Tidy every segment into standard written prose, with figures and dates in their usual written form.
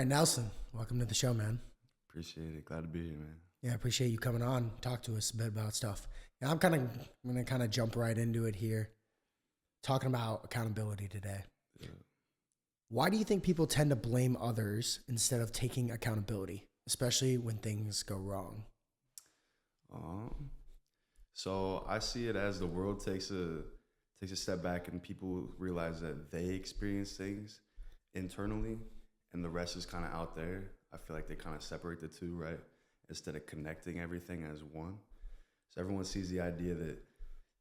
right, Nelson, welcome to the show, man. Appreciate it. Glad to be here, man. Yeah, I appreciate you coming on, talk to us a bit about stuff. Yeah, I'm gonna kind of jump right into it here, talking about accountability today. Yeah. Why do you think people tend to blame others instead of taking accountability, especially when things go wrong? Um, so I see it as the world takes a step back and people realize that they experience things internally and the rest is kind of out there. I feel like they kind of separate the two, right? Instead of connecting everything as one. So everyone sees the idea that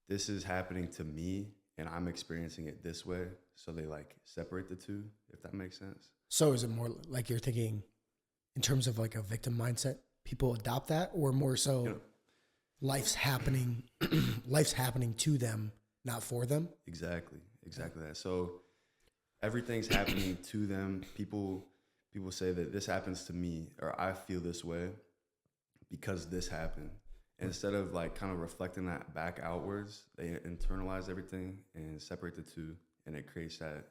this is happening to me and I'm experiencing it this way. So they like separate the two, if that makes sense. So is it more like you're thinking in terms of like a victim mindset? People adopt that, or more so, life's happening, life's happening to them, not for them. Exactly that. So everything's happening to them. People say that this happens to me or I feel this way because this happened. And instead of like kind of reflecting that back outwards, they internalize everything and separate the two, and it creates that,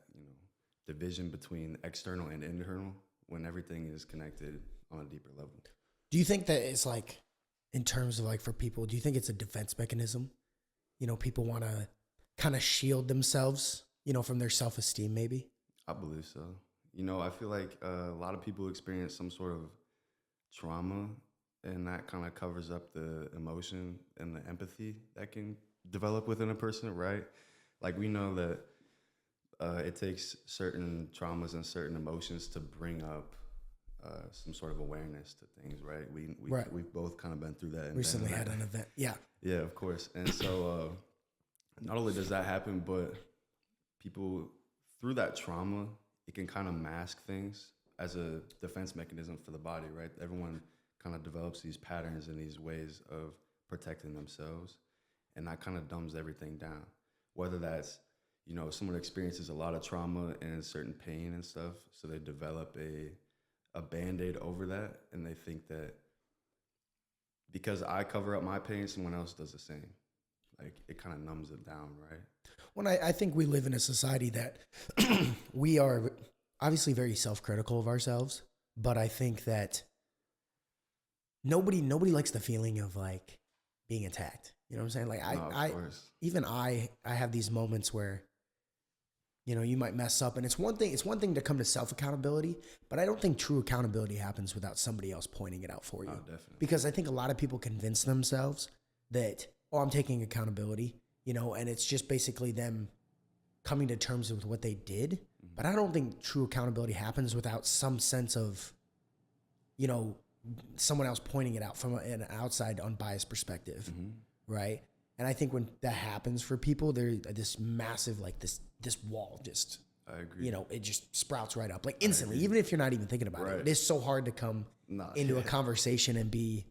division between external and internal when everything is connected on a deeper level. Do you think that it's like, in terms of like for people, do you think it's a defense mechanism? People want to kind of shield themselves, from their self-esteem maybe? I believe so. I feel like a lot of people experience some sort of trauma, and that kind of covers up the emotion and the empathy that can develop within a person, right? Like we know that it takes certain traumas and certain emotions to bring up some sort of awareness to things, right? We've both kind of been through that. Recently had an event, yeah. Yeah, of course. And so not only does that happen, but people, through that trauma, it can kind of mask things as a defense mechanism for the body, right? Everyone kind of develops these patterns and these ways of protecting themselves, and that kind of dumbs everything down. Whether that's, someone experiences a lot of trauma and certain pain and stuff, so they develop a Band-Aid over that, and they think that because I cover up my pain, someone else does the same. Like, it kind of numbs it down, right? Well, I think we live in a society that we are obviously very self-critical of ourselves, but I think that nobody likes the feeling of like being attacked. You know what I'm saying? Like I have these moments where, you might mess up, and it's one thing to come to self-accountability, but I don't think true accountability happens without somebody else pointing it out for you. Oh, definitely. Because I think a lot of people convince themselves that, I'm taking accountability, and it's just basically them coming to terms with what they did. Mm-hmm. But I don't think true accountability happens without some sense of, someone else pointing it out from an outside unbiased perspective. Mm-hmm. Right. And I think when that happens for people, there's this massive, like this wall just, I agree. It just sprouts right up like instantly, even if you're not even thinking about it. It is so hard to come into a conversation and be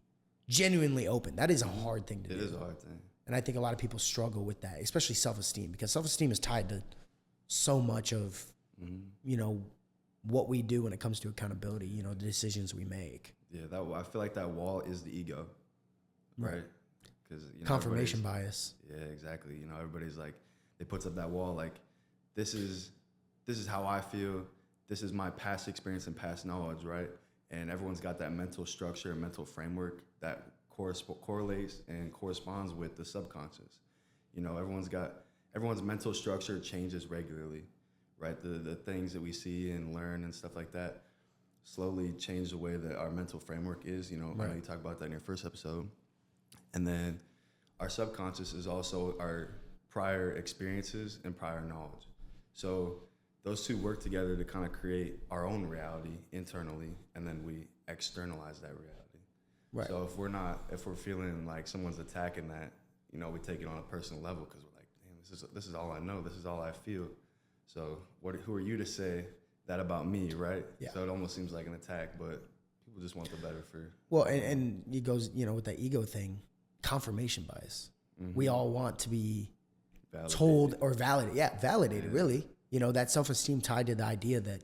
genuinely open. That is a hard thing to do. It is a hard thing. And I think a lot of people struggle with that, especially self-esteem, because self-esteem is tied to so much of, what we do when it comes to accountability, the decisions we make. Yeah, I feel like that wall is the ego, right? Because confirmation bias. Yeah, exactly. Everybody's like, they puts up that wall like, this is how I feel. This is my past experience and past knowledge, right? And everyone's got that mental structure and mental framework that correlates and corresponds with the subconscious. Everyone's mental structure changes regularly, right? The things that we see and learn and stuff like that slowly change the way that our mental framework is. I know you talked about that in your first episode. And then our subconscious is also our prior experiences and prior knowledge. So those two work together to kind of create our own reality internally, and then we externalize that reality. Right. So if we're feeling like someone's attacking that, we take it on a personal level because we're like, damn, this is all I know. This is all I feel. So who are you to say that about me, right? Yeah. So it almost seems like an attack, but people just want the better for. Well, and it goes, with that ego thing, confirmation bias. Mm-hmm. We all want to be told or validated. Yeah, validated, really. That self-esteem tied to the idea that,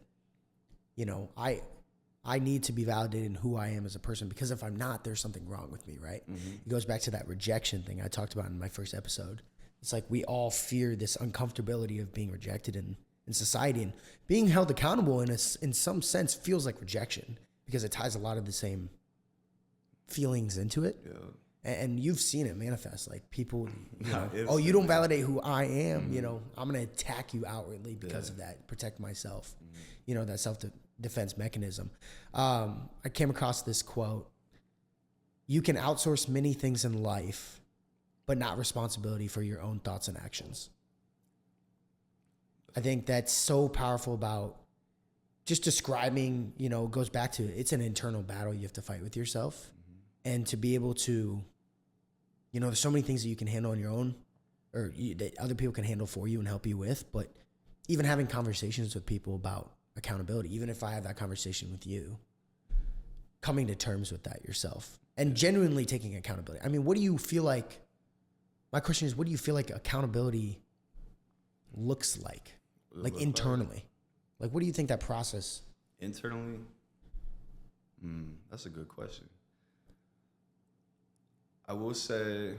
I need to be validated in who I am as a person, because if I'm not, there's something wrong with me, right? Mm-hmm. It goes back to that rejection thing I talked about in my first episode. It's like we all fear this uncomfortability of being rejected, and in society. And being held accountable in some sense feels like rejection because it ties a lot of the same feelings into it. Yeah. And you've seen it manifest, like people, you know, It's oh, you don't like- validate who I am, you know, I'm going to attack you outwardly because of that, protect myself, you know, that self-defense mechanism. I came across this quote: you can outsource many things in life, but not responsibility for your own thoughts and actions. I think that's so powerful about just describing, you know, goes back to, it's an internal battle you have to fight with yourself. And to be able to, you know, there's so many things that you can handle on your own, or that other people can handle for you and help you with. But even having conversations with people about accountability, even if I have that conversation with you, coming to terms with that yourself and genuinely taking accountability. I mean, what do you feel like? My question is, what do you feel like accountability looks like? Like internally? Like, what do you think that process? Internally? That's a good question. I will say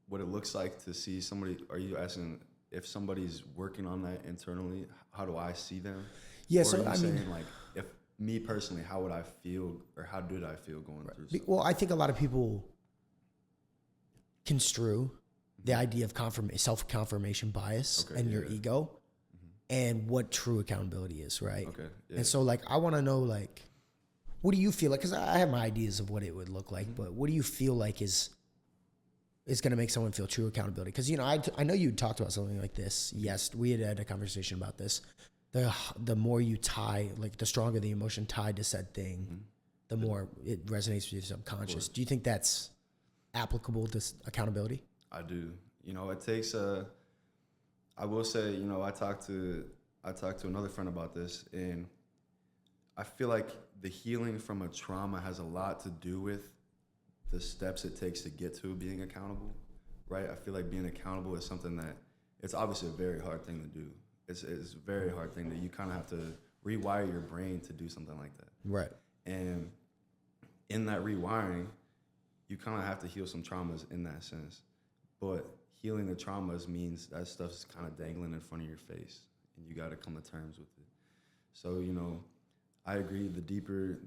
what it looks like to see somebody. Are you asking if somebody's working on that internally? How do I see them? Yeah, or so are you I saying mean, like, if me personally, how would I feel, or how did I feel going through something? well, I think a lot of people construe the idea of self-confirmation bias and your ego and what true accountability is, right? Okay. Yeah. And so, like, I want to know, like, what do you feel like? Because I have my ideas of what it would look like, but what do you feel like is going to make someone feel true accountability? Because, you know, I know you talked about something like this. Yes, we had a conversation about this. The more you tie, like, the stronger the emotion tied to said thing, the more it resonates with your subconscious. Do you think that's applicable to accountability? I do. You know, it takes I will say, you know, I talked to another friend about this, and I feel like the healing from a trauma has a lot to do with the steps it takes to get to being accountable, right? I feel like being accountable is something that it's obviously a very hard thing to do. It's a very hard thing that you kind of have to rewire your brain to do something like that. Right. And in that rewiring, you kind of have to heal some traumas in that sense. But healing the traumas means that stuff's kind of dangling in front of your face, and you got to come to terms with it. So, you know, I agree. The deeper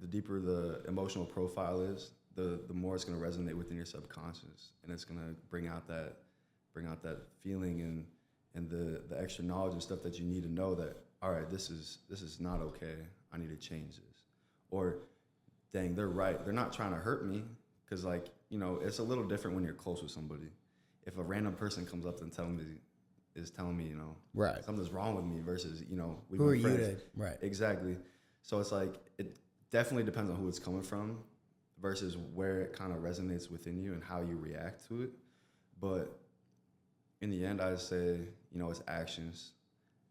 the emotional profile is, the more it's going to resonate within your subconscious, and it's going to bring out that feeling and the extra knowledge and stuff that you need to know that, all right, this is not okay. I need to change this. Or, dang, they're right. They're not trying to hurt me, because, like, you know, it's a little different when you're close with somebody. If a random person comes up and telling me, you know, right, something's wrong with me, versus, you know, who are you to, right? Exactly. So it's like, it definitely depends on who it's coming from versus where it kind of resonates within you and how you react to it. But in the end, I'd say, you know, it's actions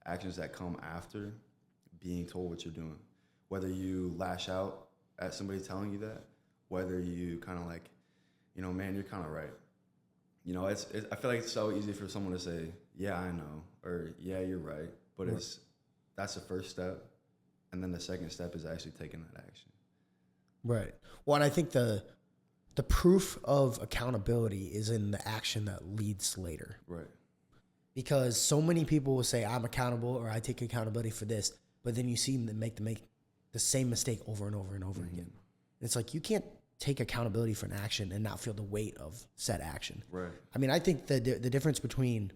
that come after being told what you're doing. Whether you lash out at somebody telling you that, whether you kind of like, you know, man, you're kind of right. You know, I feel like it's so easy for someone to say, yeah, I know, or yeah, you're right. But that's the first step. And then the second step is actually taking that action. Right. Well, and I think the proof of accountability is in the action that leads later. Right. Because so many people will say, I'm accountable, or I take accountability for this, but then you see them make the same mistake over and over and over again. It's like, you can't take accountability for an action and not feel the weight of said action. Right. I mean, I think the difference between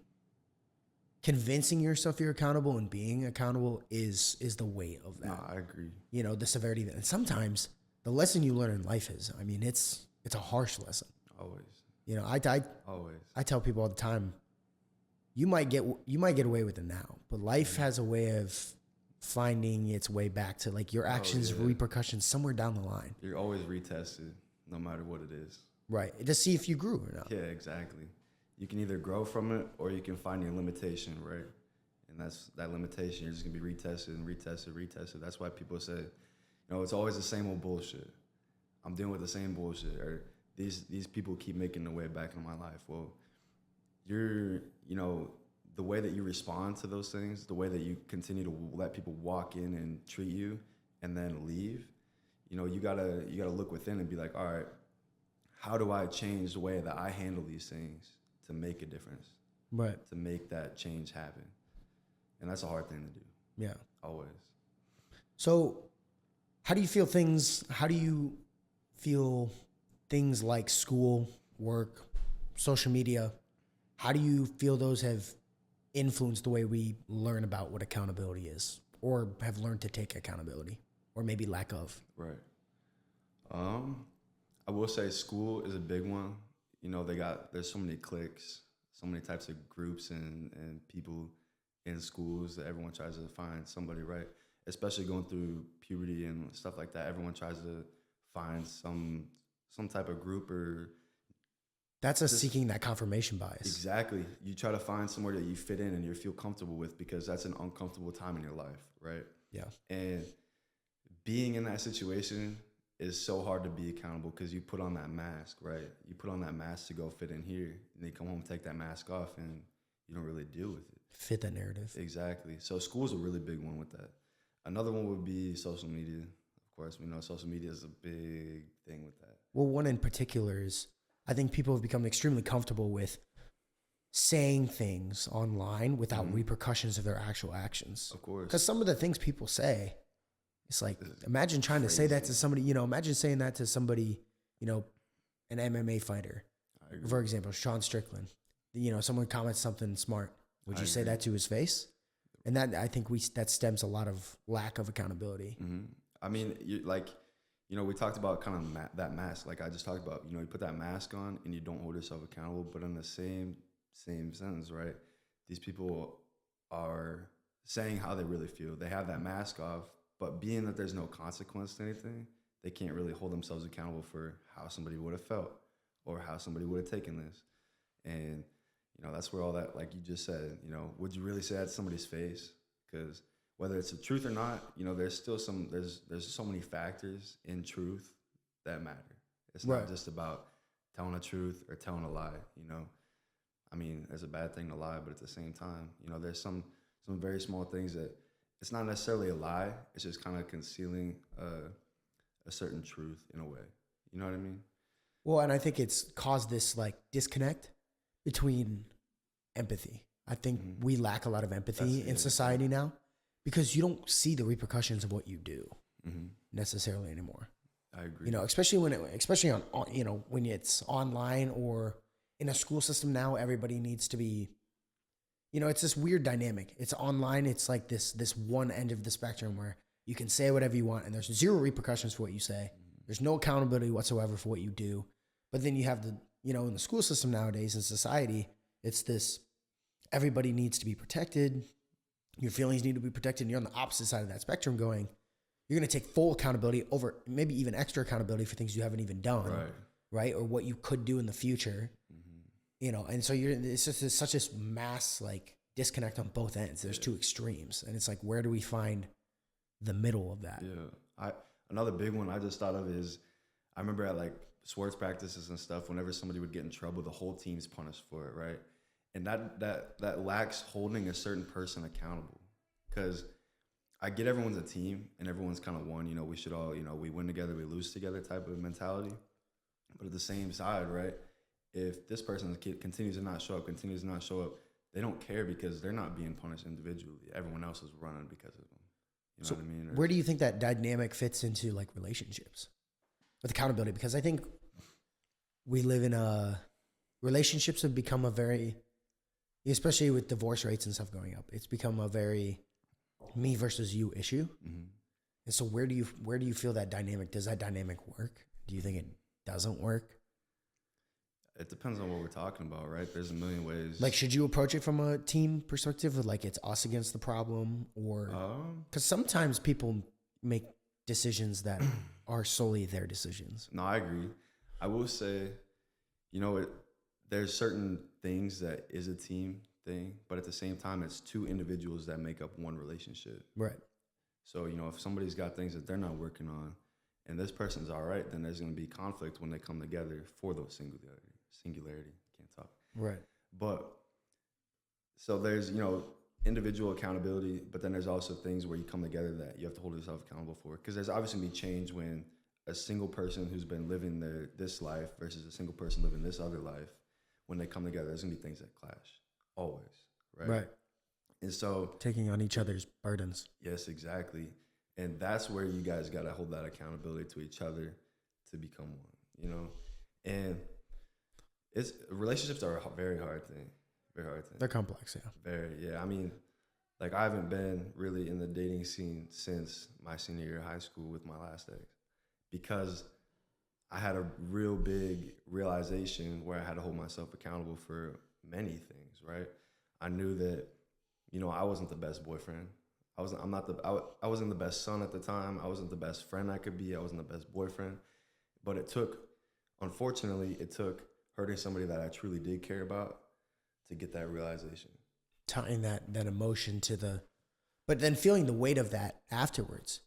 convincing yourself you're accountable and being accountable is the weight of that. No, I agree. You know, the severity of that. And sometimes the lesson you learn in life is, I mean, it's a harsh lesson. Always. You know, Always. I tell people all the time, you might get away with it now, but life has a way of finding its way back to, like, your actions, repercussions somewhere down the line. You're always retested, no matter what it is. Right. To see if you grew or not. Yeah, exactly. You can either grow from it, or you can find your limitation, right? And that's that limitation. You're just gonna be retested and retested. That's why people say, you know, it's always the same old bullshit. I'm dealing with the same bullshit, or these people keep making their way back into my life. Well, you know, the way that you respond to those things, the way that you continue to let people walk in and treat you and then leave, you know, you gotta look within and be like, all right, how do I change the way that I handle these things to make a difference? Right. To make that change happen? And that's a hard thing to do. Yeah. Always. So how do you feel things like school, work, social media, how do you feel those have influenced the way we learn about what accountability is or have learned to take accountability or maybe lack of? Right. I will say school is a big one. You know, there's so many cliques, so many types of groups and people in schools that everyone tries to find somebody, right? Especially going through puberty and stuff like that. Everyone tries to find some type of group or That's us seeking that confirmation bias. exactly. You try to find somewhere that you fit in and you feel comfortable with because that's an uncomfortable time in your life, right? Yeah. And being in that situation is so hard to be accountable because you put on that mask, right? You put on that mask to go fit in here, and then you come home, take that mask off, and you don't really deal with it. Fit that narrative. Exactly. So school's a really big one with that. Another one would be social media. Of course, we know social media is a big thing with that. Well, one in particular is I think people have become extremely comfortable with saying things online without repercussions of their actual actions. Of course. Because some of the things people say, it's like, imagine trying to say that to somebody, imagine saying that to somebody, an MMA fighter, for example, Sean Strickland. Someone comments something smart. Would you say that to his face? And that, I think that stems a lot of lack of accountability. Mm-hmm. I mean, we talked about kind of that mask. Like I just talked about, you put that mask on and you don't hold yourself accountable. But in the same sentence, right? These people are saying how they really feel. They have that mask off, but being that there's no consequence to anything, they can't really hold themselves accountable for how somebody would have felt or how somebody would have taken this. And, that's where all that, like you just said, would you really say that to somebody's face? Because whether it's the truth or not, there's still there's so many factors in truth that matter. It's not just about telling the truth or telling a lie, I mean, it's a bad thing to lie, but at the same time, there's some very small things that it's not necessarily a lie. It's just kind of concealing a certain truth in a way. You know what I mean? Well, and I think it's caused this like disconnect between empathy. I think we lack a lot of empathy in society now because you don't see the repercussions of what you do necessarily anymore. I agree. Especially when when it's online or in a school system now, everybody needs to be, it's this weird dynamic. It's online. It's like this one end of the spectrum where you can say whatever you want and there's zero repercussions for what you say. There's no accountability whatsoever for what you do. But then you have in the school system nowadays in society, it's this, everybody needs to be protected. Your feelings need to be protected. And you're on the opposite side of that spectrum going, you're going to take full accountability over maybe even extra accountability for things you haven't even done. Right. Or what you could do in the future, and so it's just such a mass like disconnect on both ends. There's two extremes. And it's like, where do we find the middle of that? Yeah. Another big one I just thought of is I remember at like sports practices and stuff, whenever somebody would get in trouble, the whole team's punished for it, right? And that lacks holding a certain person accountable. Because I get everyone's a team and everyone's kind of one, we should all, we win together, we lose together type of mentality. But at the same side, right, if this person continues to not show up, they don't care because they're not being punished individually. Everyone else is running because of them. You know what I mean? Where do you think that dynamic fits into like relationships with accountability? Because I think we live in relationships have become a very, especially with divorce rates and stuff going up, it's become a very me versus you issue. And so where do you feel that dynamic? Does that dynamic work? Do you think it doesn't work? It depends on what we're talking about, right? There's a million ways. Like, should you approach it from a team perspective, like it's us against the problem, or because sometimes people make decisions that are solely their decisions. No, I agree. I will say, there's certain things that is a team thing, but at the same time, it's two individuals that make up one relationship. Right. So, if somebody's got things that they're not working on and this person's all right, then there's going to be conflict when they come together for those singularity. Can't talk. Right. But so there's, individual accountability, but then there's also things where you come together that you have to hold yourself accountable for. Because there's obviously going to be change when a single person who's been living this life versus a single person living this other life, when they come together, there's going to be things that clash. Always. Right. And so, Taking on each other's burdens. yes, exactly. And that's where you guys got to hold that accountability to each other to become one, you know? And relationships are a very hard thing. Very hard thing. They're complex, yeah. Very, yeah. I mean, like I haven't been really in the dating scene since my senior year of high school with my last ex because I had a real big realization where I had to hold myself accountable for many things, right? I knew that, you know, I wasn't the best boyfriend. I wasn't the best son at the time. I wasn't the best friend I could be. I wasn't the best boyfriend. But unfortunately, it took hurting somebody that I truly did care about to get that realization. Tying that emotion to but then feeling the weight of that afterwards.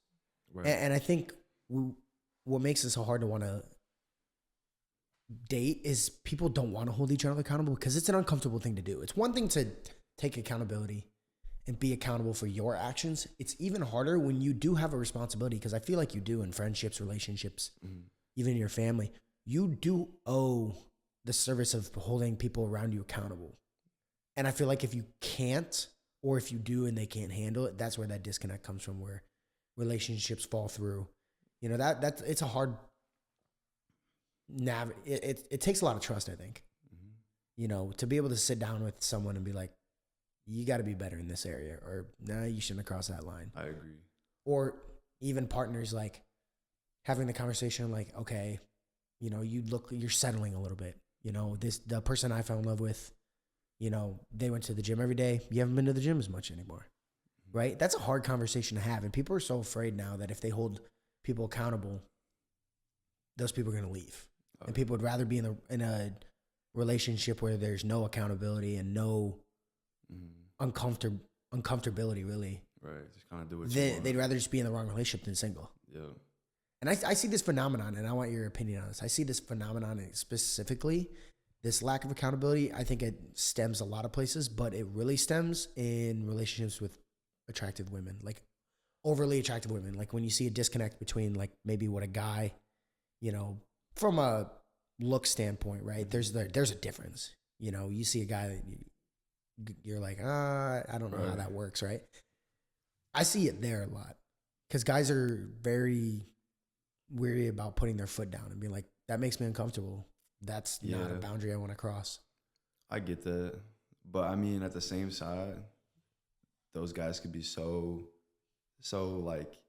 Right. And I think what makes it so hard to want to date is people don't want to hold each other accountable because it's an uncomfortable thing to do. It's one thing to take accountability and be accountable for your actions. It's even harder when you do have a responsibility, because I feel like you do in friendships, relationships, even in your family. You do owe the service of holding people around you accountable. And I feel like if you can't, or if you do and they can't handle it, that's where that disconnect comes from, where relationships fall through. You know, that's it's a hard it takes a lot of trust, I think. You know, to be able to sit down with someone and be like, you got to be better in this area, or nah, you shouldn't have crossed that line. I agree. Or even partners, like having the conversation like, okay, you know, you're settling a little bit. You know, the person I fell in love with, you know, they went to the gym every day. You haven't been to the gym as much anymore, right? That's a hard conversation to have. And people are so afraid now that if they hold people accountable, those people are going to leave. Okay. And people would rather be in a relationship where there's no accountability and no uncomfortability, really. Right. Just kind of do it. They'd rather just be in the wrong relationship than single. Yeah. And I see this phenomenon, and I want your opinion on this. I see this phenomenon specifically, this lack of accountability. I think it stems a lot of places, but it really stems in relationships with attractive women, like overly attractive women. Like when you see a disconnect between like maybe what a guy, you know, from a look standpoint, right? There's a difference. You know, you see a guy that you're like, I don't know how that works, right? I see it there a lot because guys are very weary about putting their foot down and being like, that makes me uncomfortable. That's not a boundary I want to cross. I get that. But I mean, at the same side, those guys could be so like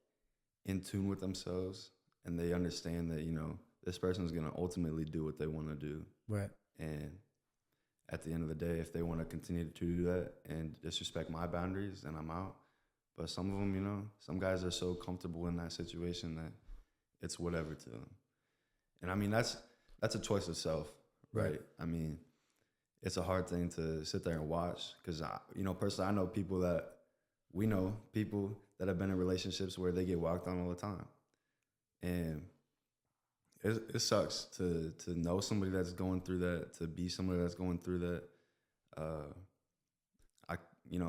in tune with themselves, and they understand that, you know, this person is going to ultimately do what they want to do. Right. And at the end of the day, if they want to continue to do that and disrespect my boundaries, then I'm out. But some of them, you know, some guys are so comfortable in that situation that it's whatever to them. And I mean, that's a choice of self, right? I mean, it's a hard thing to sit there and watch because, you know, personally, I know people that have been in relationships where they get walked on all the time. And it sucks to know somebody that's going through that, to be somebody that's going through that.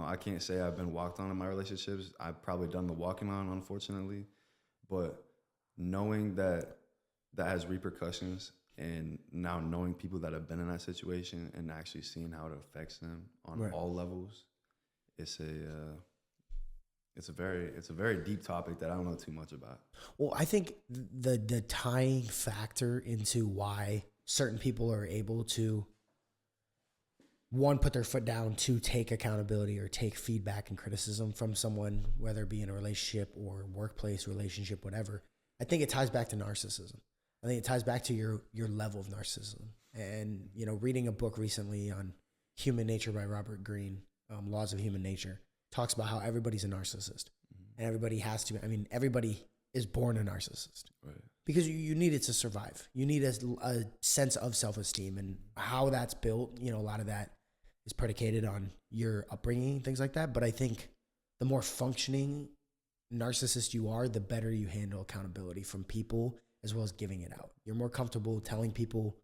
I can't say I've been walked on in my relationships. I've probably done the walking on, unfortunately. But knowing that has repercussions, and now knowing people that have been in that situation and actually seeing how it affects them on all levels, it's a very deep topic that I don't know too much about. Well, I think the tying factor into why certain people are able to, one, put their foot down, to take accountability or take feedback and criticism from someone, whether it be in a relationship or workplace relationship, whatever. I think it ties back to narcissism. I think it ties back to your level of narcissism. And, you know, reading a book recently on Human Nature by Robert Greene, Laws of Human Nature, talks about how everybody's a narcissist. And everybody is born a narcissist. Right. Because you need it to survive. You need a sense of self-esteem, and how that's built, you know, a lot of that is predicated on your upbringing, things like that. But I think the more functioning narcissist you are, the better you handle accountability from people, as well as giving it out. You're more comfortable telling people,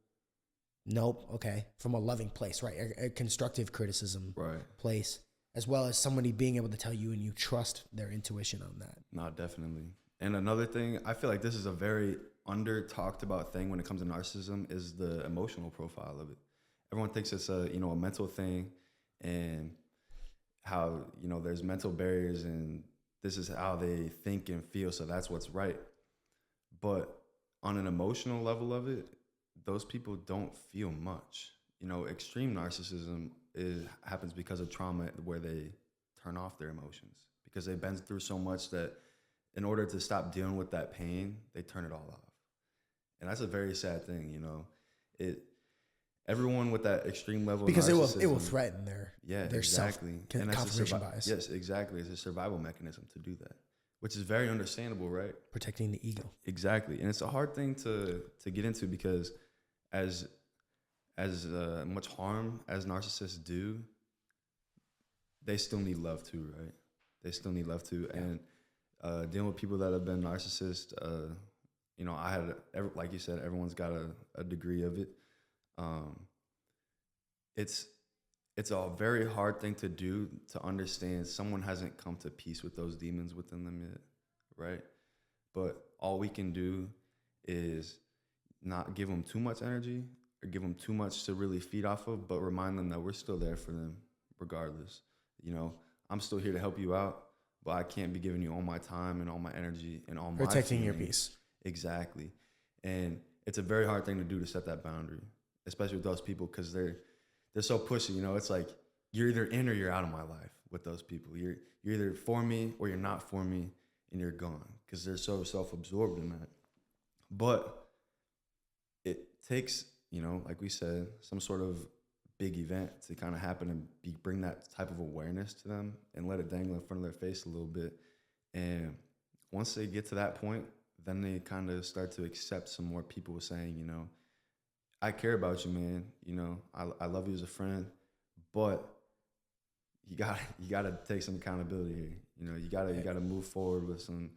nope, okay, from a loving place, right? A constructive criticism place, as well as somebody being able to tell you and you trust their intuition on that. No, definitely. And another thing, I feel like this is a very under talked about thing when it comes to narcissism, is the emotional profile of it. Everyone thinks it's a mental thing, and how, there's mental barriers and this is how they think and feel, so that's what's right. But on an emotional level of it, those people don't feel much. Extreme narcissism happens because of trauma, where they turn off their emotions because they've been through so much that in order to stop dealing with that pain, they turn it all off. And that's a very sad thing, Everyone with that extreme level because of it will threaten their exactly. confirmation bias. Yes, exactly. It's a survival mechanism to do that, which is very understandable, right? Protecting the ego. Exactly. And it's a hard thing to get into because as much harm as narcissists do, they still need love too, right? They still need love too. Yeah. And dealing with people that have been narcissists, like you said, everyone's got a degree of it. It's a very hard thing to do, to understand someone hasn't come to peace with those demons within them yet, right? But all we can do is not give them too much energy or give them too much to really feed off of, but remind them that we're still there for them regardless. I'm still here to help you out, but I can't be giving you all my time and all my energy and all my protecting your peace. Exactly. And it's a very hard thing to do, to set that boundary, especially with those people, because they're so pushy. It's like you're either in or you're out of my life with those people. You're either for me or you're not for me, and you're gone, because they're so self-absorbed in that. But it takes, like we said, some sort of big event to kind of happen and bring that type of awareness to them and let it dangle in front of their face a little bit. And once they get to that point, then they kind of start to accept some more people saying, I care about you, man. I love you as a friend, but you gotta take some accountability here. You gotta move forward with some,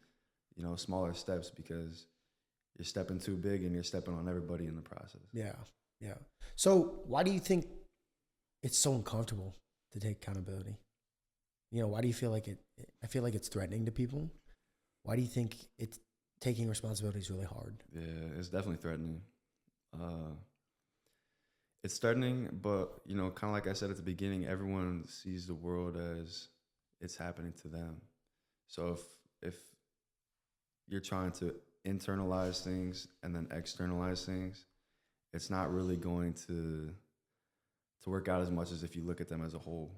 smaller steps, because you're stepping too big and you're stepping on everybody in the process. Yeah. Yeah. So why do you think it's so uncomfortable to take accountability? Why do you feel like I feel like it's threatening to people. Why do you think taking responsibility is really hard? Yeah, it's definitely threatening. It's threatening, but kind of like I said at the beginning, everyone sees the world as it's happening to them. So if you're trying to internalize things and then externalize things, it's not really going to work out as much as if you look at them as a whole.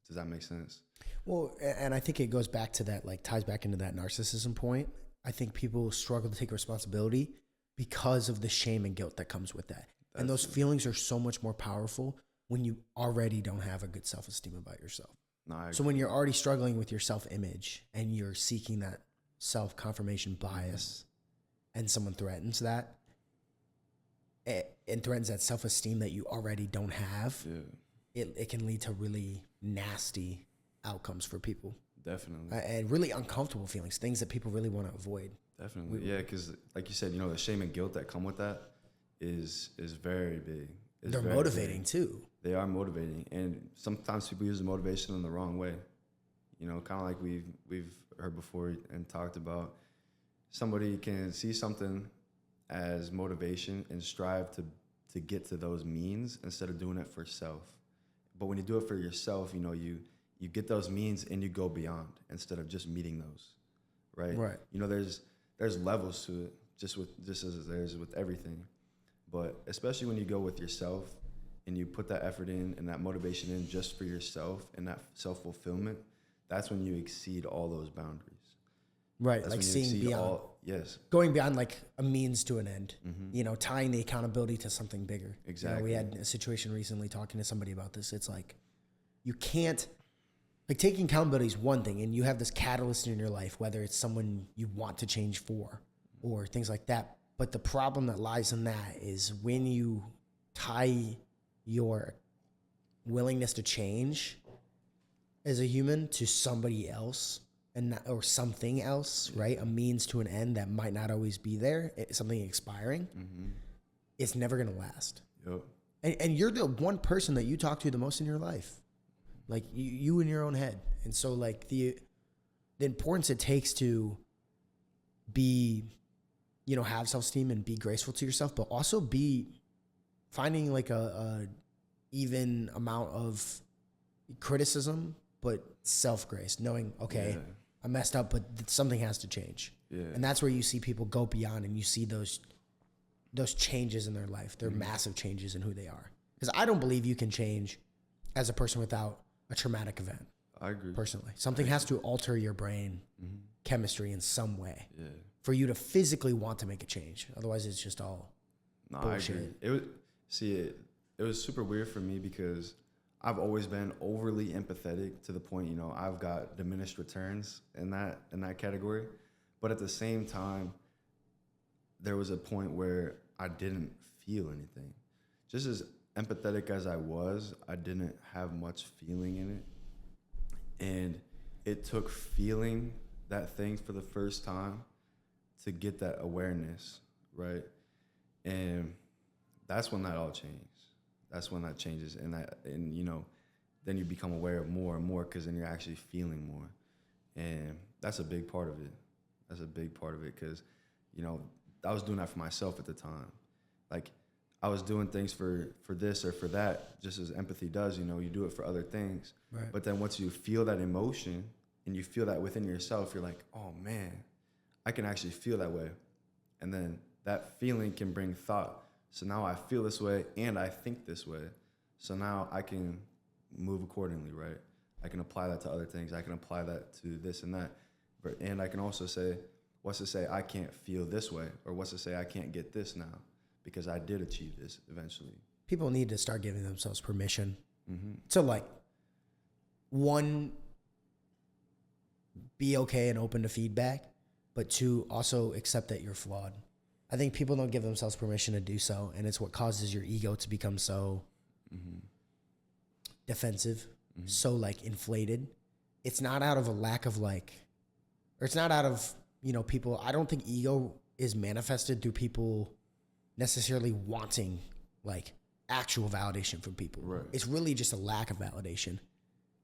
Does that make sense? Well, and I think it goes back to that, like ties back into that narcissism point. I think people struggle to take responsibility because of the shame and guilt that comes with that. And those feelings are so much more powerful when you already don't have a good self-esteem about yourself. No, so when you're already struggling with your self-image and you're seeking that self-confirmation bias, and someone threatens that, and threatens that self-esteem that you already don't have, it can lead to really nasty outcomes for people. Definitely. And really uncomfortable feelings, things that people really want to avoid. Definitely. Yeah, because like you said, the shame and guilt that come with that is very big. They're motivating big. Too. They are motivating, and sometimes people use the motivation in the wrong way. Kind of like we've heard before and talked about. Somebody can see something as motivation and strive to get to those means instead of doing it for self. But when you do it for yourself, you get those means and you go beyond instead of just meeting those, right? Right. There's levels to it, just as there's with everything. But especially when you go with yourself and you put that effort in and that motivation in just for yourself and that self-fulfillment, that's when you exceed all those boundaries. Right, That's like seeing beyond. Yes. Going beyond like a means to an end, tying the accountability to something bigger. Exactly. We had a situation recently talking to somebody about this. It's like, you can't, like taking accountability is one thing, and you have this catalyst in your life, whether it's someone you want to change for or things like that. But the problem that lies in that is when you tie your willingness to change as a human to somebody else or something else, right? A means to an end that might not always be there, something expiring, it's never going to last. Yep. And you're the one person that you talk to the most in your life, like you in your own head. And so like the importance it takes to be, have self-esteem and be graceful to yourself, but also be finding like a even amount of criticism but self-grace, knowing, okay, Yeah. I messed up, but something has to change. Yeah. And that's where you see people go beyond, and you see those changes in their life. They're massive changes in who they are. Because I don't believe you can change as a person without a traumatic event. I agree. Personally, something has to alter your brain chemistry in some way Yeah. for you to physically want to make a change. Otherwise, it's just all No, bullshit. I agree. It was super weird for me because I've always been overly empathetic to the point, you know, I've got diminished returns in that category. But at the same time, there was a point where I didn't feel anything. Just as empathetic as I was, I didn't have much feeling in it. And it took feeling that thing for the first time to get that awareness, right? And that's when that all changed. That's when that changes, and you know, then you become aware of more and more because then you're actually feeling more, and that's a big part of it. That's a big part of it because, you know, I was doing that for myself at the time. Like, I was doing things for this or for that, just as empathy does. You know, you do it for other things, Right. but then once you feel that emotion and you feel that within yourself, you're like, oh man, I can actually feel that way, and then that feeling can bring thought. So now I feel this way and I think this way. So now I can move accordingly, right? I can apply that to other things. I can apply that to this and that. And I can also say, what's to say I can't feel this way? Or what's to say I can't get this now? Because I did achieve this eventually. People need to start giving themselves permission to, like, one, be okay and open to feedback, but two, also accept that you're flawed. I think people don't give themselves permission to do so, and it's what causes your ego to become so defensive, so, like, inflated. It's not out of a lack of, like, or it's not out of, you know, people. I don't think ego is manifested through people necessarily wanting, like, actual validation from people. Right. It's really just a lack of validation,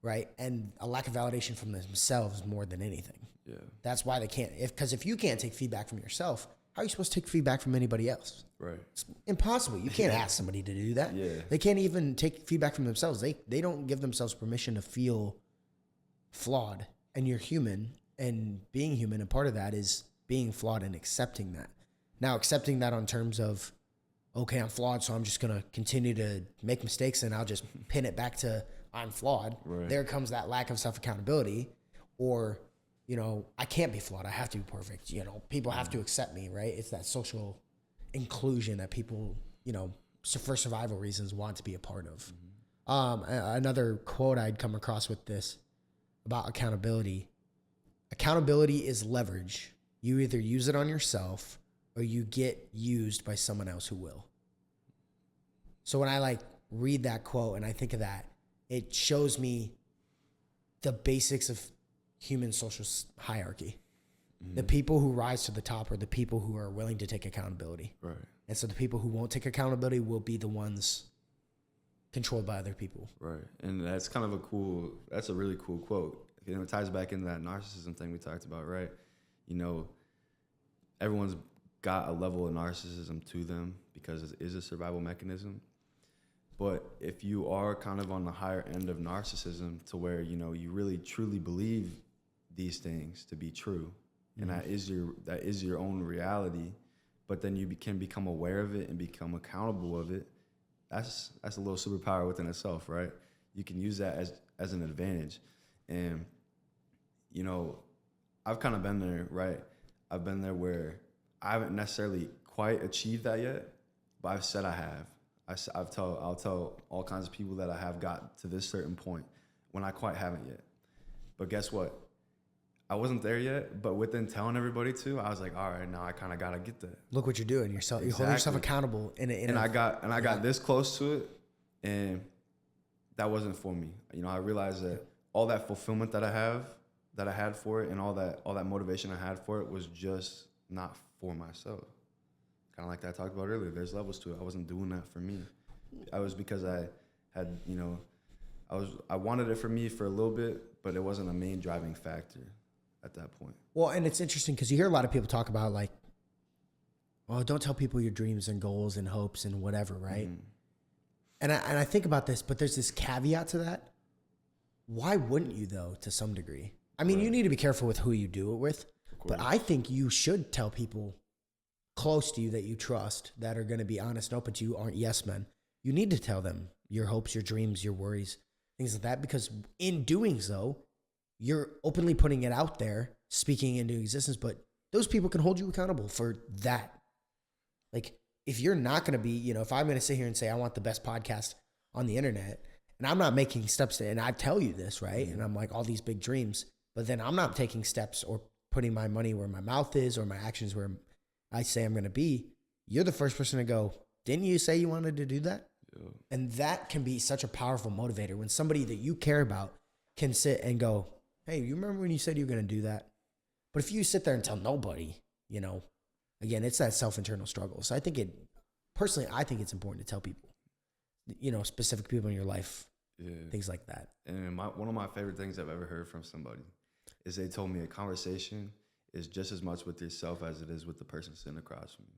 right? And a lack of validation from themselves more than anything. Yeah. That's why they can't. Because if you can't take feedback from yourself, how are you supposed to take feedback from anybody else? Right. It's impossible. You can't ask somebody to do that. Yeah. They can't even take feedback from themselves. They don't give themselves permission to feel flawed. And you're human, and being human, and part of that is being flawed and accepting that. Now, accepting that on terms of, okay, I'm flawed, so I'm just going to continue to make mistakes and I'll just pin it back to I'm flawed. Right. There comes that lack of self-accountability. Or, you know, I can't be flawed. I have to be perfect. You know, people have to accept me, right? It's that social inclusion that people, you know, for survival reasons want to be a part of. Another quote I'd come across with this about accountability. Accountability is leverage. You either use it on yourself or you get used by someone else who will. So when I, like, read that quote and I think of that, it shows me the basics of human social hierarchy. The people who rise to the top are the people who are willing to take accountability. Right. And so the people who won't take accountability will be the ones controlled by other people. Right. And that's kind of that's a really cool quote. You know, it ties back into that narcissism thing we talked about, right? You know, everyone's got a level of narcissism to them because it is a survival mechanism. But if you are kind of on the higher end of narcissism to where, you know, you really truly believe these things to be true, and that is your own reality, but then you can become aware of it and become accountable of it, that's a little superpower within itself, right? You can use that as an advantage. And, you know, I've kind of been there, right? I've been there where I haven't necessarily quite achieved that yet, but I've said I have. I'll tell all kinds of people that I have got to this certain point when I quite haven't yet. But guess what? I wasn't there yet, but within telling everybody to, I was like, all right, now I kind of got to get that. Look what you're doing. You're holding yourself accountable. I got this close to it, and that wasn't for me. You know, I realized that all that fulfillment that I had for it, and all that motivation I had for it was just not for myself. Kind of like that I talked about earlier. There's levels to it. I wasn't doing that for me. I was because I had, you know, I wanted it for me for a little bit, but it wasn't a main driving factor at that point. Well, and it's interesting because you hear a lot of people talk about, like, well, don't tell people your dreams and goals and hopes and whatever, right? And I think about this, but there's this caveat to that why wouldn't you though, to some degree? I mean, you need to be careful with who you do it with, but I think you should tell people close to you that you trust, that are going to be honest and open to you, aren't yes men. You need to tell them your hopes, your dreams, your worries, things like that, because in doing so, you're openly putting it out there, speaking into existence, but those people can hold you accountable for that. Like, if you're not going to be, you know, if I'm going to sit here and say, I want the best podcast on the internet, and I'm not making steps to, and I tell you this, right? And I'm like, all these big dreams, but then I'm not taking steps or putting my money where my mouth is or my actions where I say I'm going to be. You're the first person to go, didn't you say you wanted to do that? Yeah. And that can be such a powerful motivator when somebody that you care about can sit and go, hey, you remember when you said you were going to do that? But if you sit there and tell nobody, you know, again, it's that self-internal struggle. So I think I think it's important to tell people, you know, specific people in your life, things like that. And one of my favorite things I've ever heard from somebody is they told me a conversation is just as much with yourself as it is with the person sitting across from you.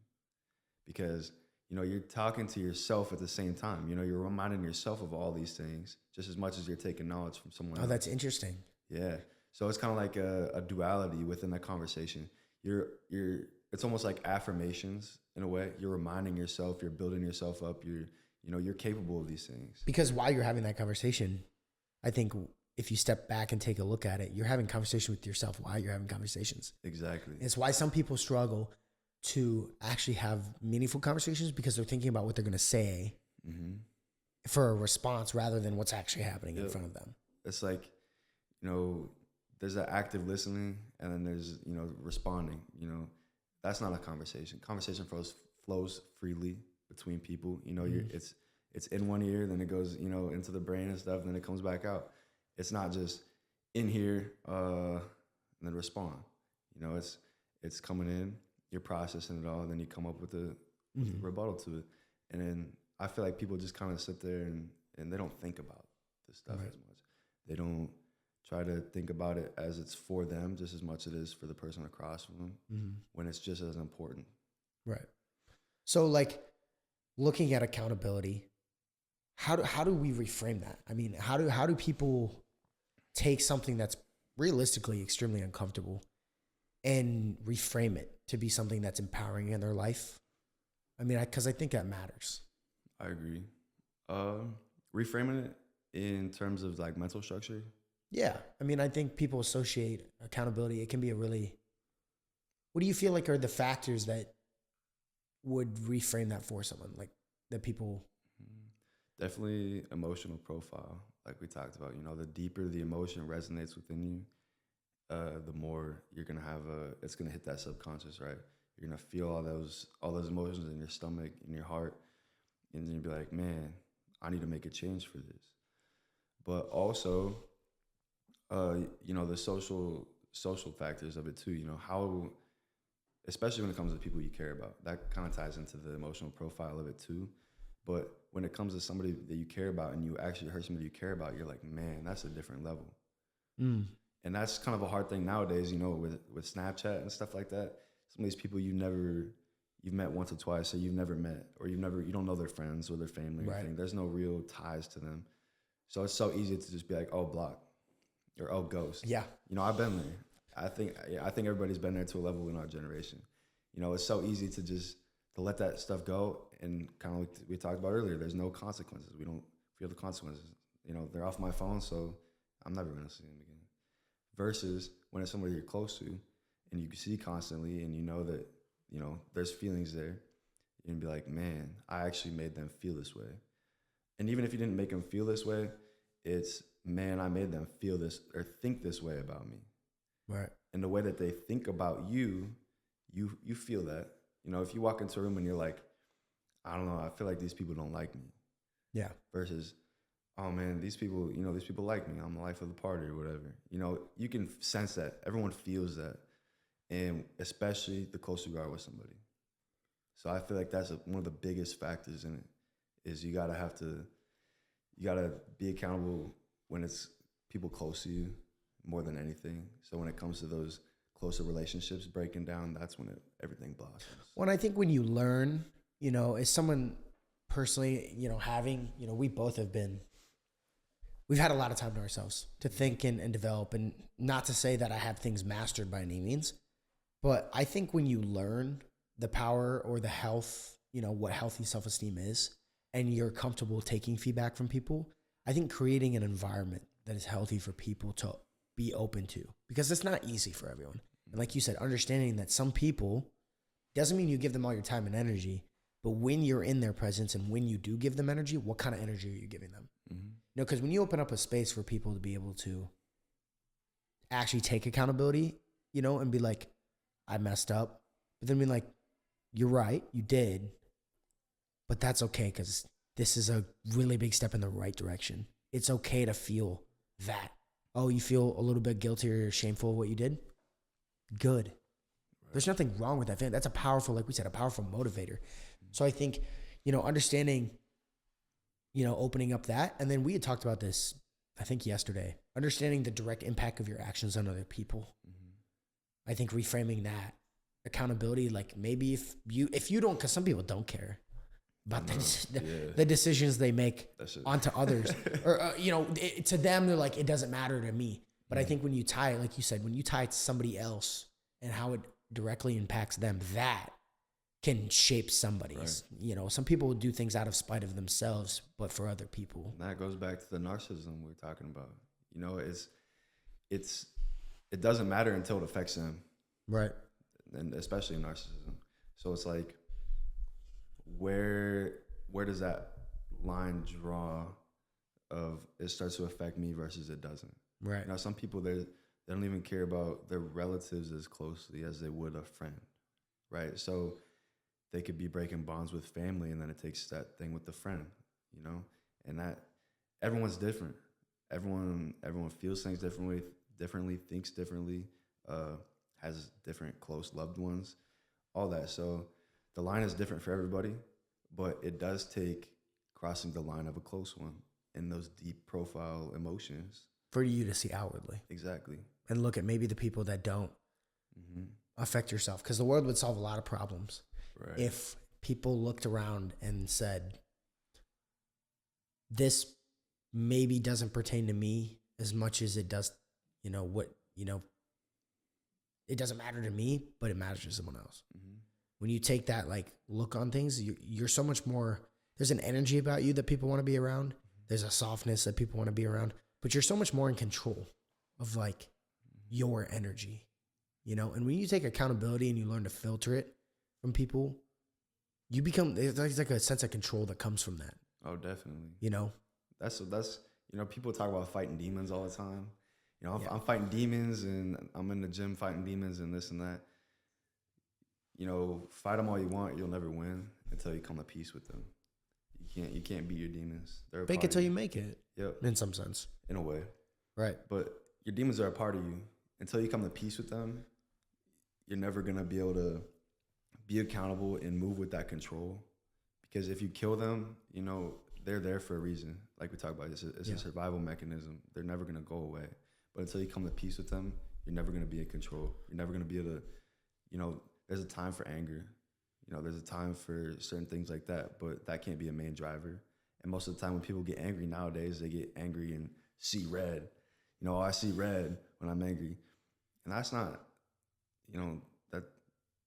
Because, you know, you're talking to yourself at the same time. You know, you're reminding yourself of all these things just as much as you're taking knowledge from someone else. Oh, that's interesting. Yeah. So it's kind of like a duality within that conversation. It's almost like affirmations in a way. You're reminding yourself, you're building yourself up, you're capable of these things. Because while you're having that conversation, I think if you step back and take a look at it, you're having conversation with yourself while you're having conversations. Exactly. It's why some people struggle to actually have meaningful conversations, because they're thinking about what they're going to say for a response rather than what's actually happening in front of them. It's like, you know, there's that active listening and then there's, you know, responding. You know, that's not a conversation. Conversation flows freely between people. You know, it's in one ear, then it goes, you know, into the brain and stuff, and then it comes back out. It's not just in here and then respond. You know, it's coming in, you're processing it all, and then you come up with a rebuttal to it. And then I feel like people just kind of sit there and they don't think about this stuff as much. They don't try to think about it as it's for them just as much as it is for the person across from them, when it's just as important. Right. So, like, looking at accountability, how do we reframe that? I mean, how do people take something that's realistically extremely uncomfortable and reframe it to be something that's empowering in their life? I mean, because I think that matters. I agree. Reframing it in terms of like mental structure. Yeah. I mean, I think people associate accountability. It can be what do you feel like are the factors that would reframe that for someone, like that people? Definitely emotional profile. Like we talked about, you know, the deeper the emotion resonates within you, the more you're going to have it's going to hit that subconscious, right? You're going to feel all those emotions in your stomach, in your heart. And then you'll be like, man, I need to make a change for this. But also, you know, the social factors of it too, you know, how, especially when it comes to people you care about, that kind of ties into the emotional profile of it too. But when it comes to somebody that you care about and you actually hurt somebody you care about, you're like, man, that's a different level. And that's kind of a hard thing nowadays, you know, with Snapchat and stuff like that. Some of these people you've met once or twice, or you've never met, or you don't know their friends or their family or anything. There's no real ties to them. So it's so easy to just be like, oh, block, or oh, ghost. Yeah. You know, I've been there. I think everybody's been there to a level in our generation. You know, it's so easy to let that stuff go, and kind of like we talked about earlier, there's no consequences. We don't feel the consequences. You know, they're off my phone, so I'm never going to see them again. Versus when it's somebody you're close to and you see constantly and you know that, you know, there's feelings there, you're going to be like, man, I actually made them feel this way. And even if you didn't make them feel this way, it's, man, I made them feel this or think this way about me. Right. And the way that they think about you, you feel that. You know, if you walk into a room and you're like, I don't know, I feel like these people don't like me. Yeah. Versus, oh man, these people like me. I'm the life of the party or whatever. You know, you can sense that. Everyone feels that. And especially the closer you are with somebody. So I feel like that's one of the biggest factors in it, is you gotta be accountable when it's people close to you more than anything. So when it comes to those closer relationships breaking down, that's when everything blossoms. Well, and I think when you learn, you know, as someone personally, you know, we both have been we've had a lot of time to ourselves to think and develop. And not to say that I have things mastered by any means, but I think when you learn the power or the health, what healthy self-esteem is, and you're comfortable taking feedback from people, I think creating an environment that is healthy for people to be open to, because it's not easy for everyone. And like you said, understanding that some people doesn't mean you give them all your time and energy, but when you're in their presence and when you do give them energy, what kind of energy are you giving them? Mm-hmm. Because when you open up a space for people to be able to actually take accountability, and be like, I messed up, but then be like, you're right, you did, but that's okay because this is a really big step in the right direction. It's okay to feel that. Oh, you feel a little bit guilty or shameful of what you did? Good. Right. There's nothing wrong with that. That's a powerful, like we said, a powerful motivator. So I think, understanding, opening up that. And then we had talked about this, I think yesterday, understanding the direct impact of your actions on other people. Mm-hmm. I think reframing that accountability, like maybe if you don't, because some people don't care about the decisions they make onto others, or to them they're like, it doesn't matter to me. But I think when you tie it, like you said, when you tie it to somebody else and how it directly impacts them, that can shape somebody's. Right. Some people will do things out of spite of themselves, but for other people. And that goes back to the narcissism we're talking about. It doesn't matter until it affects them. Right. And especially narcissism. So it's like, where does that line draw of it starts to affect me versus it doesn't? Right. Some people, they don't even care about their relatives as closely as they would a friend, right? So they could be breaking bonds with family, and then it takes that thing with the friend, and that everyone's different. Everyone feels things differently, thinks differently, has different close loved ones, all that. So the line is different for everybody, but it does take crossing the line of a close one in those deep profile emotions for you to see outwardly. Exactly. And look at maybe the people that don't affect yourself, because the world would solve a lot of problems if people looked around and said, this maybe doesn't pertain to me as much as it does, it doesn't matter to me, but it matters to someone else. Mm-hmm. When you take that look on things, you're so much more, there's an energy about you that people want to be around. There's a softness that people want to be around, but you're so much more in control of your energy, and when you take accountability and you learn to filter it from people, you become, there's like a sense of control that comes from that. Oh, definitely. That's people talk about fighting demons all the time. I'm fighting demons, and I'm in the gym fighting demons and this and that. Fight them all you want, you'll never win until you come to peace with them. You can't beat your demons. They're fake it till you make it. Yep. In some sense. In a way. Right. But your demons are a part of you. Until you come to peace with them, you're never gonna be able to be accountable and move with that control. Because if you kill them, they're there for a reason. Like we talked about, it's a survival mechanism. They're never gonna go away. But until you come to peace with them, you're never gonna be in control. You're never gonna be able to, there's a time for anger. There's a time for certain things like that, but that can't be a main driver. And most of the time when people get angry nowadays, they get angry and see red. I see red when I'm angry. And that's not,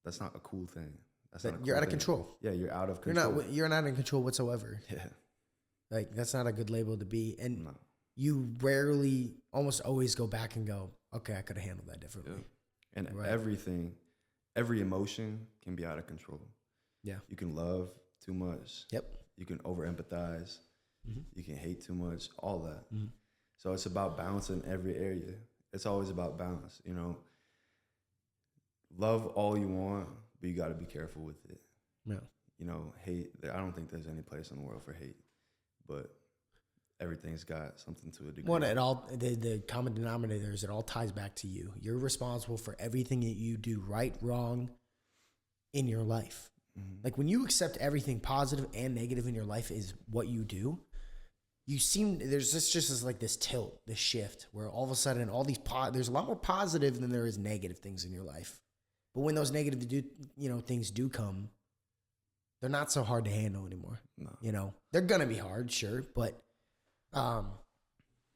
that's not a cool thing. You're out of control. Yeah, you're out of control. You're not in control whatsoever. Yeah. That's not a good label to be. And you rarely, almost always go back and go, okay, I could have handled that differently. Yeah. And every emotion can be out of control. Yeah. You can love too much. Yep. You can over empathize. Mm-hmm. You can hate too much, all that. Mm-hmm. So it's about balance in every area. It's always about balance, Love all you want, but you got to be careful with it. Yeah. Hate, I don't think there's any place in the world for hate, but everything's got something to a degree. Well, it all, the common denominator is it all ties back to you. You're responsible for everything that you do, right, wrong, in your life. Mm-hmm. When you accept everything positive and negative in your life is what you do, there's this tilt, this shift where all of a sudden all these there's a lot more positive than there is negative things in your life. But when those negative things do come, they're not so hard to handle anymore. No. They're gonna be hard, sure, but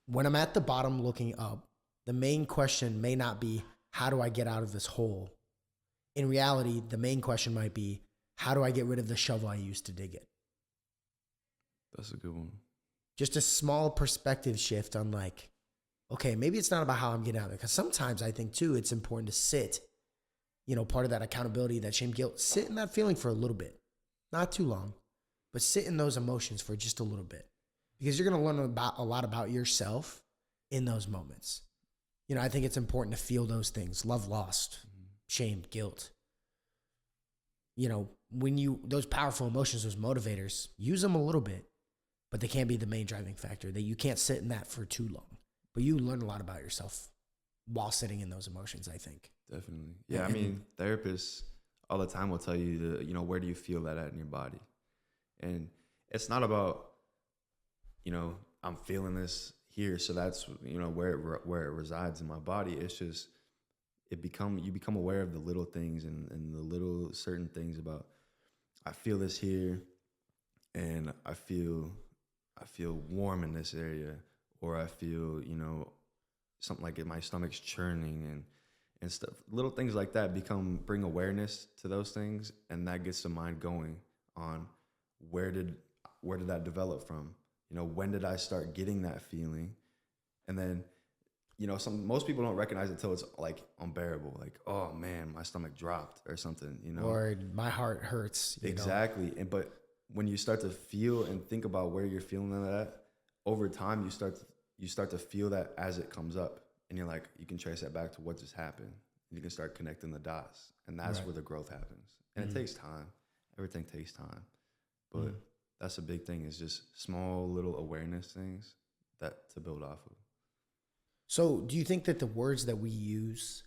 when I'm at the bottom looking up, the main question may not be, how do I get out of this hole? In reality, the main question might be, how do I get rid of the shovel I used to dig it? That's a good one. Just a small perspective shift on like, okay, maybe it's not about how I'm getting out of it. Because sometimes I think too, it's important to sit, part of that accountability, that shame, guilt, sit in that feeling for a little bit, not too long, but sit in those emotions for just a little bit, because you're going to learn a lot about yourself in those moments. I think it's important to feel those things: love lost, shame, guilt. When those powerful emotions, those motivators, use them a little bit, but they can't be the main driving factor. That you can't sit in that for too long. But you learn a lot about yourself while sitting in those emotions, I think. Definitely. Yeah, therapists all the time will tell you where do you feel that at in your body? And it's not about, I'm feeling this here, so that's, where it resides in my body. It's just, you become aware of the little things and the little certain things about, I feel this here, and I feel warm in this area, or I feel, something like my stomach's churning and stuff. Little things like that bring awareness to those things, and that gets the mind going on where did that develop from? When did I start getting that feeling? And then, most people don't recognize it until it's like unbearable. Like, oh man, my stomach dropped or something, Or my heart hurts. Exactly. But when you start to feel and think about where you're feeling that at, over time, you start to feel that as it comes up, and you're like, you can trace that back to what just happened. You can start connecting the dots, and that's where the growth happens. And it takes time. Everything takes time. But that's a big thing, is just small little awareness things to build off of. So do you think that the words that we use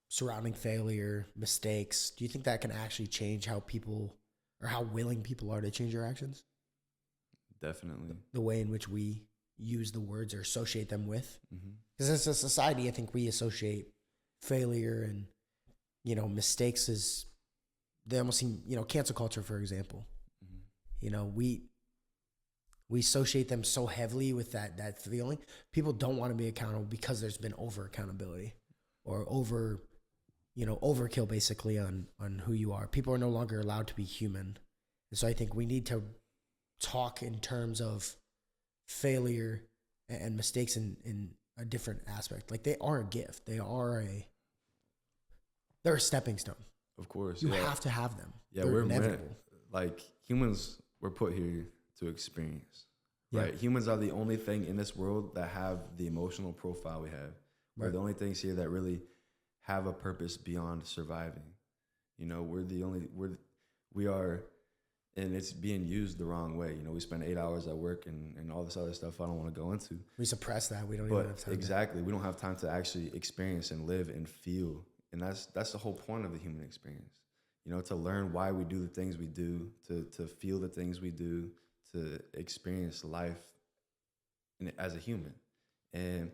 surrounding failure, mistakes, do you think that can actually change how people, or how willing people are to change their actions? Definitely. The way in which we use the words or associate them with. Because as a society, I think we associate failure and, mistakes as, they almost seem, cancel culture, for example. We associate them so heavily with that feeling. People don't want to be accountable because there's been over accountability or overkill basically on who you are. People are no longer allowed to be human. And so I think we need to talk in terms of failure and mistakes in a different aspect. Like, they are a gift. They're a stepping stone. Of course. You have to have them. Yeah, They're inevitable. Like, humans, we're put here to experience, right? Humans are the only thing in this world that have the emotional profile we have. We're the only things here that really have a purpose beyond surviving. We are, and it's being used the wrong way. We spend 8 hours at work and all this other stuff I don't want to go into. We suppress that. We don't even have time. Exactly. We don't have time to actually experience and live and feel. And that's the whole point of the human experience. To learn why we do the things we do, to feel the things we do, to experience life as a human. And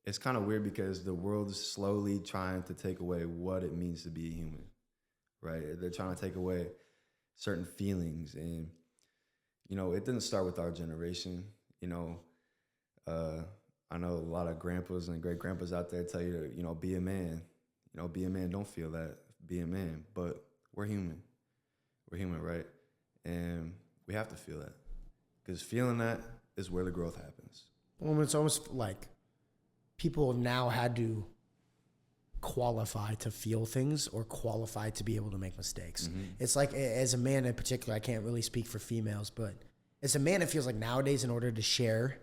it's kind of weird because the world is slowly trying to take away what it means to be a human, right? They're trying to take away certain feelings. And, it didn't start with our generation. I know a lot of grandpas and great grandpas out there tell you to, be a man. Be a man, don't feel that, be a man. But we're human. We're human, right? And we have to feel that. Because feeling that is where the growth happens. Well, it's almost like people have now had to qualify to feel things or qualify to be able to make mistakes. It's like, as a man in particular, I can't really speak for females, but as a man, it feels like nowadays, in order to share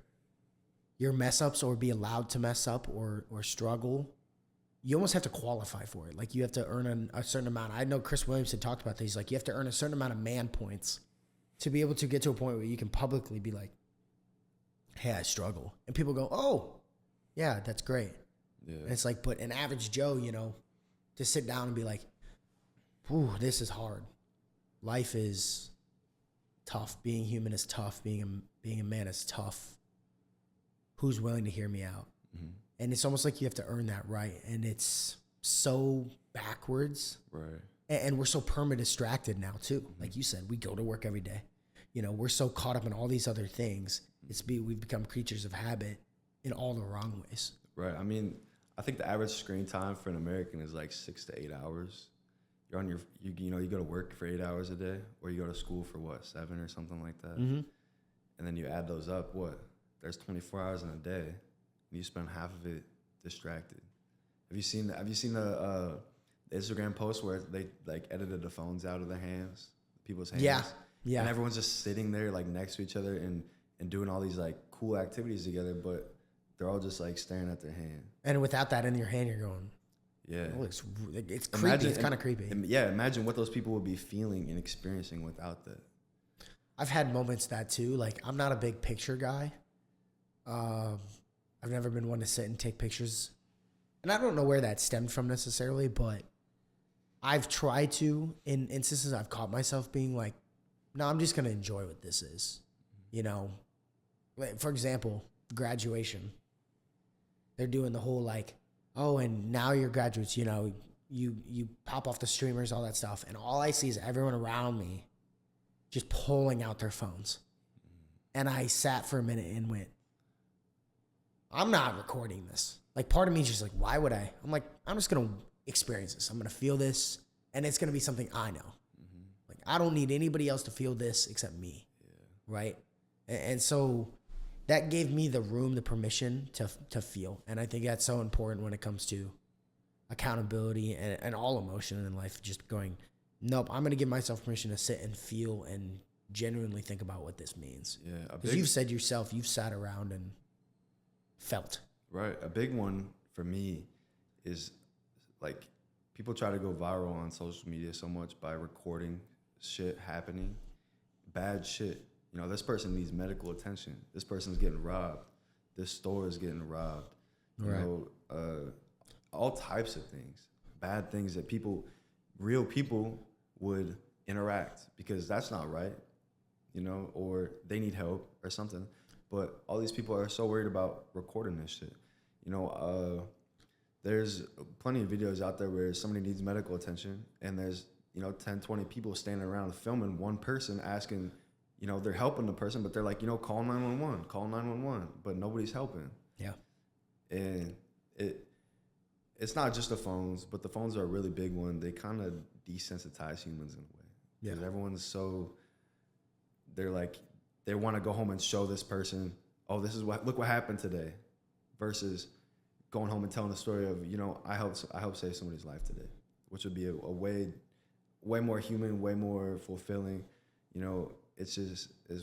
your mess ups or be allowed to mess up or struggle, you almost have to qualify for it. Like, you have to earn a certain amount. I know Chris Williams had talked about this. He's like, you have to earn a certain amount of man points to be able to get to a point where you can publicly be like, hey, I struggle. And people go, oh, yeah, that's great. Yeah. And it's like, but an average Joe, to sit down and be like, ooh, this is hard. Life is tough. Being human is tough. Being a man is tough. Who's willing to hear me out? And it's almost like you have to earn that right. And it's so backwards. Right. And we're so distracted now too. Like you said, we go to work every day. We're so caught up in all these other things. We've become creatures of habit in all the wrong ways. Right. I mean, I think the average screen time for an American is like 6 to 8 hours. You're on you go to work for 8 hours a day, or you go to school for what, 7 or something like that. Mm-hmm. And then you add those up. What? There's 24 hours in a day, and you spend half of it distracted. Have you seen the Instagram post where they like edited the phones out of their hands, people's hands? Yeah. Yeah. And everyone's just sitting there like next to each other and doing all these like cool activities together, but they're all just like staring at their hand. And without that in your hand, you're going, yeah, oh, it's creepy. It's kind of creepy. Yeah, imagine what those people would be feeling and experiencing without that. I've had moments that too. Like, I'm not a big picture guy. I've never been one to sit and take pictures. And I don't know where that stemmed from necessarily, but I've tried to. In instances, I've caught myself being like, no, I'm just going to enjoy what this is. You know, like, for example, graduation. They're doing the whole like, oh, and now you're graduates, you know, you pop off the streamers, all that stuff. And all I see is everyone around me just pulling out their phones. And I sat for a minute and went, I'm not recording this. Like, part of me is just like, why would I? I'm like, I'm just going to experience this. I'm going to feel this, and it's going to be something I know. Mm-hmm. Like, I don't need anybody else to feel this except me, right? And so that gave me the room, the permission to feel. And I think that's so important when it comes to accountability and all emotion in life, just going, nope, I'm going to give myself permission to sit and feel and genuinely think about what this means. Yeah, because you've said yourself, you've sat around and felt. Right. A big one for me is like people try to go viral on social media so much by recording shit happening, bad shit. You know, this person needs medical attention. This person's getting robbed. This store is getting robbed. You know, all types of things, bad things that real people would interact because that's not right, you know, or they need help or something. But all these people are so worried about recording this shit. You know, there's plenty of videos out there where somebody needs medical attention and there's, you know, 10, 20 people standing around filming one person asking, you know, they're helping the person, but they're like, you know, call 911, call 911, but nobody's helping. Yeah. And it's not just the phones, but the phones are a really big one. They kind of desensitize humans in a way. Yeah. Because everyone's so, they're like, they want to go home and show this person, oh, look what happened today, versus going home and telling a story of, you know, I helped save somebody's life today, which would be a way more human, way more fulfilling. You know, it's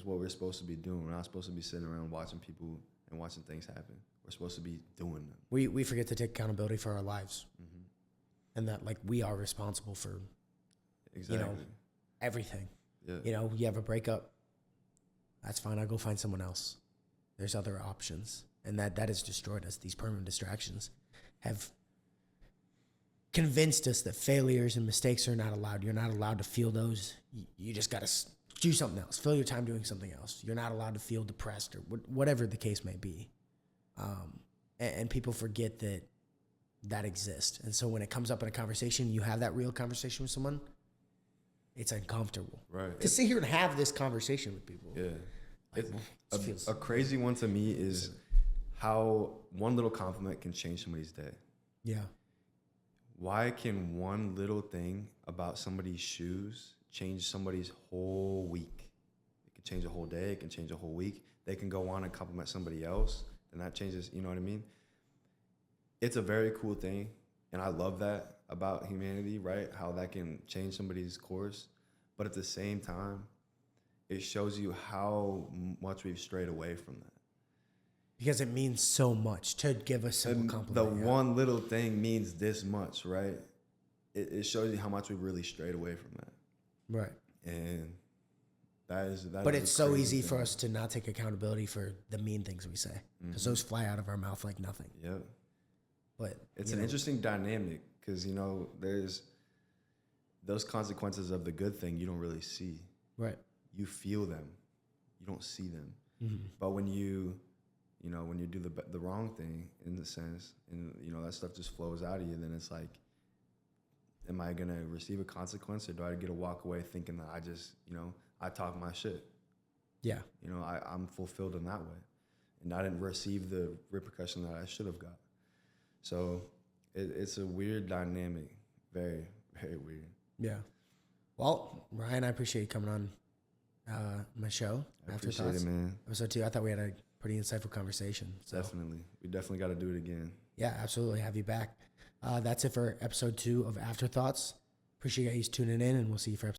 what we're supposed to be doing. We're not supposed to be sitting around watching people and watching things happen. We're supposed to be doing them. We forget to take accountability for our lives, and that like we are responsible for, you know, everything. Yeah. You know, you have a breakup. That's fine. I'll go find someone else. There's other options. And that has destroyed us. These permanent distractions have convinced us that failures and mistakes are not allowed. You're not allowed to feel those. You just got to do something else. Fill your time doing something else. You're not allowed to feel depressed or whatever the case may be. And people forget that exists. And so when it comes up in a conversation, you have that real conversation with someone, it's uncomfortable. Right. To sit here and have this conversation with people. Yeah. Like, a crazy one to me is how one little compliment can change somebody's day. Yeah. Why can one little thing about somebody's shoes change somebody's whole week? It can change a whole day. It can change a whole week. They can go on and compliment somebody else, and that changes, you know what I mean? It's a very cool thing, and I love that about humanity, right? How that can change somebody's course. But at the same time, it shows you how much we've strayed away from that. Because it means so much to give a simple compliment. The one little thing means this much, right? It shows you how much we've really strayed away from that. Right. And but it's so easy for us to not take accountability for the mean things we say. Because those fly out of our mouth like nothing. Yep. But it's an interesting dynamic because, you know, there's those consequences of the good thing you don't really see. Right. You feel them. You don't see them. Mm-hmm. But when you do the wrong thing in the sense, and, you know, that stuff just flows out of you, then it's like, am I going to receive a consequence, or do I get to walk away thinking that I talk my shit? Yeah. You know, I'm fulfilled in that way. and I didn't receive the repercussion that I should have got. So it's a weird dynamic, very, very weird. Yeah. Well, Ryan, I appreciate you coming on my show. I appreciate it, man. Episode 2. I thought we had a pretty insightful conversation. So. Definitely. We definitely got to do it again. Yeah, absolutely. Have you back. That's it for episode 2 of Afterthoughts. Appreciate you guys tuning in, and we'll see you for episode